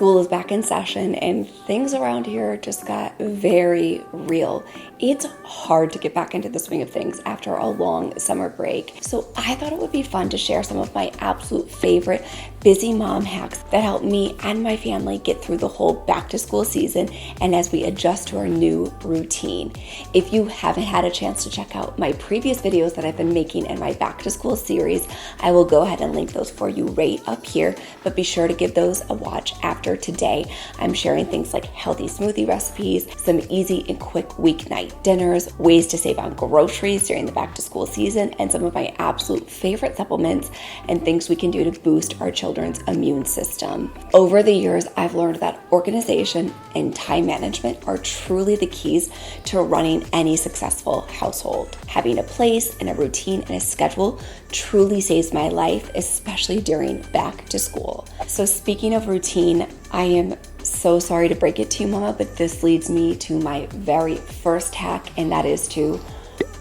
School is back in session and things around here just got very real. It's hard to get back into the swing of things after a long summer break. So I thought it would be fun to share some of my absolute favorite busy mom hacks that help me and my family get through the whole back to school season and as we adjust to our new routine. If you haven't had a chance to check out my previous videos that I've been making in my back to school series, I will go ahead and link those for you right up here, but be sure to give those a watch after today. I'm sharing things like healthy smoothie recipes, some easy and quick weeknight dinners, ways to save on groceries during the back to school season, and some of my absolute favorite supplements and things we can do to boost our children's immune system. Over the years, I've learned that organization and time management are truly the keys to running any successful household. Having a place and a routine and a schedule truly saves my life, especially during back to school. So speaking of routine, I am so sorry to break it to you, Mama, but this leads me to my very first hack, and that is to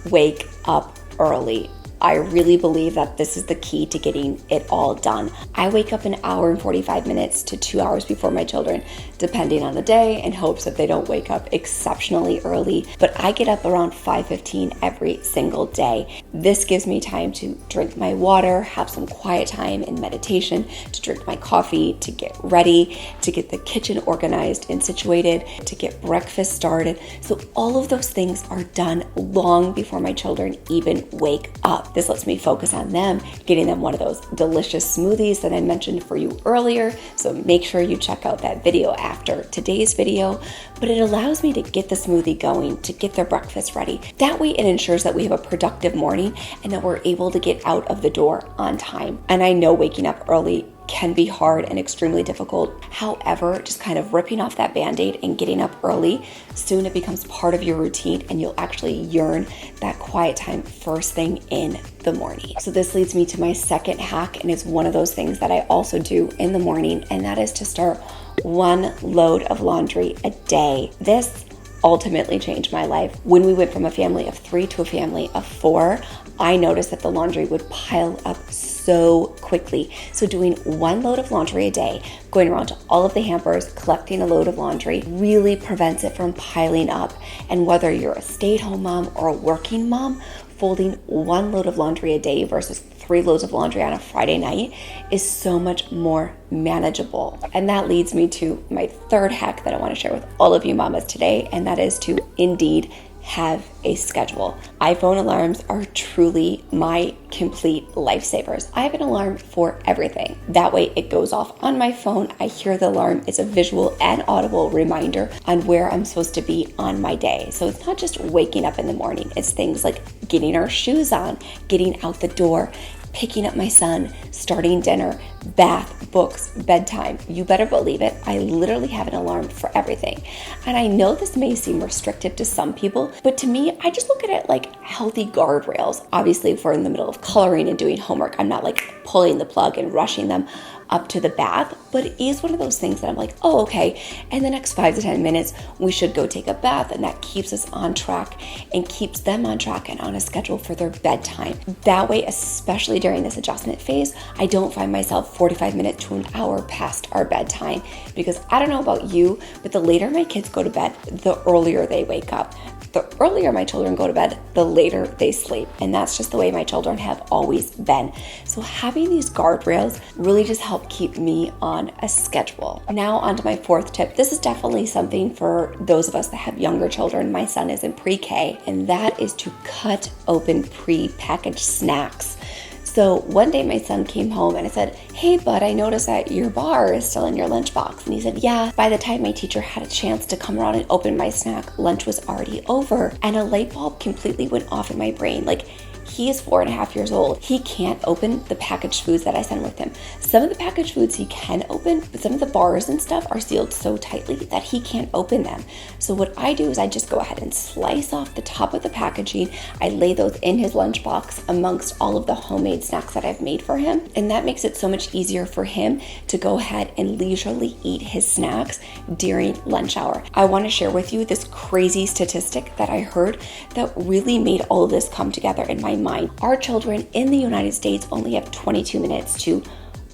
wake up early. I really believe that this is the key to getting it all done. I wake up an hour and 45 minutes to 2 hours before my children, depending on the day, in hopes that they don't wake up exceptionally early. But I get up around 5:15 every single day. This gives me time to drink my water, have some quiet time and meditation, to drink my coffee, to get ready, to get the kitchen organized and situated, to get breakfast started. So all of those things are done long before my children even wake up. This lets me focus on them, getting them one of those delicious smoothies that I mentioned for you earlier. So make sure you check out that video after today's video. But it allows me to get the smoothie going, to get their breakfast ready. That way it ensures that we have a productive morning and that we're able to get out of the door on time. And I know waking up early can be hard and extremely difficult. However, just kind of ripping off that Band-Aid and getting up early, soon it becomes part of your routine and you'll actually yearn that quiet time first thing in the morning. So this leads me to my second hack, and it's one of those things that I also do in the morning, and that is to start one load of laundry a day. This ultimately changed my life. When we went from a family of 3 to a family of 4, I noticed that the laundry would pile up so quickly. So doing one load of laundry a day, going around to all of the hampers, collecting a load of laundry, really prevents it from piling up. And whether you're a stay-at-home mom or a working mom, folding one load of laundry a day versus 3 loads of laundry on a Friday night is so much more manageable. And that leads me to my third hack that I want to share with all of you mamas today, and that is to indeed have a schedule. iPhone alarms are truly my complete lifesavers. I have an alarm for everything. That way it goes off on my phone. I hear the alarm. It's a visual and audible reminder on where I'm supposed to be on my day. So it's not just waking up in the morning. It's things like getting our shoes on, getting out the door, picking up my son, starting dinner, bath, books, bedtime. You better believe it. I literally have an alarm for everything. And I know this may seem restrictive to some people, but to me, I just look at it like healthy guardrails. Obviously, if we're in the middle of coloring and doing homework, I'm not like pulling the plug and rushing them up to the bath, but it is one of those things that I'm like, oh, okay, in the next 5 to 10 minutes, we should go take a bath, and that keeps us on track and keeps them on track and on a schedule for their bedtime. That way, especially during this adjustment phase, I don't find myself 45 minutes to an hour past our bedtime, because I don't know about you, but the later my kids go to bed, the earlier they wake up. The earlier my children go to bed, the later they sleep. And that's just the way my children have always been. So having these guardrails really just help keep me on a schedule. Now on to my fourth tip. This is definitely something for those of us that have younger children. My son is in pre-K, and that is to cut open pre-packaged snacks. So one day my son came home and I said, hey bud, I noticed that your bar is still in your lunchbox. And he said, yeah, by the time my teacher had a chance to come around and open my snack, lunch was already over. And a light bulb completely went off in my brain. Like, he is 4.5 years old. He can't open the packaged foods that I send with him. Some of the packaged foods he can open, but some of the bars and stuff are sealed so tightly that he can't open them. So what I do is I just go ahead and slice off the top of the packaging. I lay those in his lunchbox amongst all of the homemade snacks that I've made for him. And that makes it so much easier for him to go ahead and leisurely eat his snacks during lunch hour. I want to share with you this crazy statistic that I heard that really made all of this come together in my mind. Our children in the United States only have 22 minutes to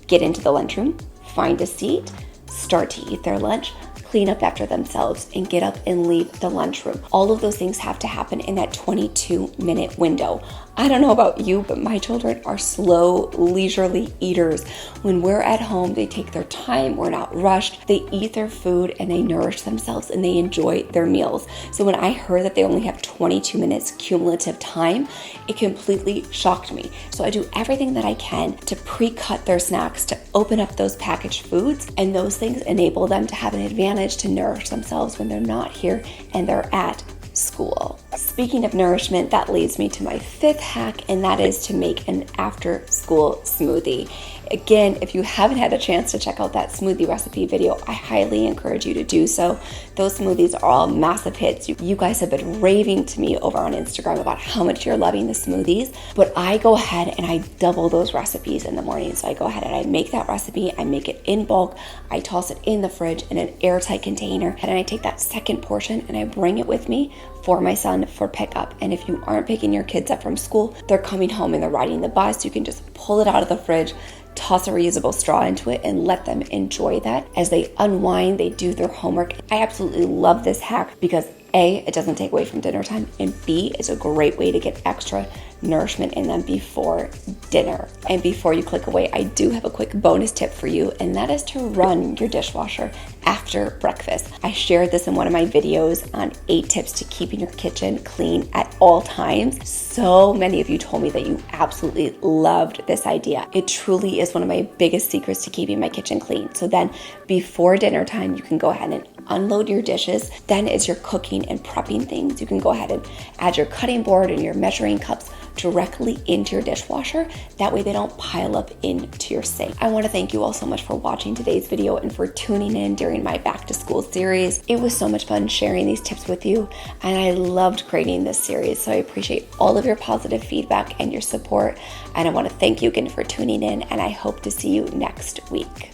get into the lunchroom, find a seat, start to eat their lunch, clean up after themselves, and get up and leave the lunchroom. All of those things have to happen in that 22-minute window. I don't know about you, but my children are slow, leisurely eaters. When we're at home, they take their time, we're not rushed, they eat their food and they nourish themselves and they enjoy their meals. So when I heard that they only have 22 minutes cumulative time, it completely shocked me. So I do everything that I can to pre-cut their snacks, to open up those packaged foods, and those things enable them to have an advantage to nourish themselves when they're not here and they're at school. Speaking of nourishment, that leads me to my 5th hack, and that is to make an after-school smoothie. Again, if you haven't had a chance to check out that smoothie recipe video, I highly encourage you to do so. Those smoothies are all massive hits. You guys have been raving to me over on Instagram about how much you're loving the smoothies, but I go ahead and I double those recipes in the morning. So I go ahead and I make that recipe, I make it in bulk, I toss it in the fridge in an airtight container, and I take that second portion and I bring it with me for my son for pickup. And if you aren't picking your kids up from school, they're coming home and they're riding the bus, you can just pull it out of the fridge, toss a reusable straw into it, and let them enjoy that as they unwind, they do their homework. I absolutely love this hack because A, it doesn't take away from dinner time, and B, it's a great way to get extra nourishment in them before dinner. And before you click away, I do have a quick bonus tip for you, and that is to run your dishwasher after breakfast. I shared this in one of my videos on 8 tips to keeping your kitchen clean at all times. So many of you told me that you absolutely loved this idea. It truly is one of my biggest secrets to keeping my kitchen clean. So then before dinner time, you can go ahead and unload your dishes. Then as you're cooking and prepping things, you can go ahead and add your cutting board and your measuring cups directly into your dishwasher. That way they don't pile up into your sink. I want to thank you all so much for watching today's video and for tuning in during my back to school series. It was so much fun sharing these tips with you, and I loved creating this series. So I appreciate all of your positive feedback and your support. And I want to thank you again for tuning in, and I hope to see you next week.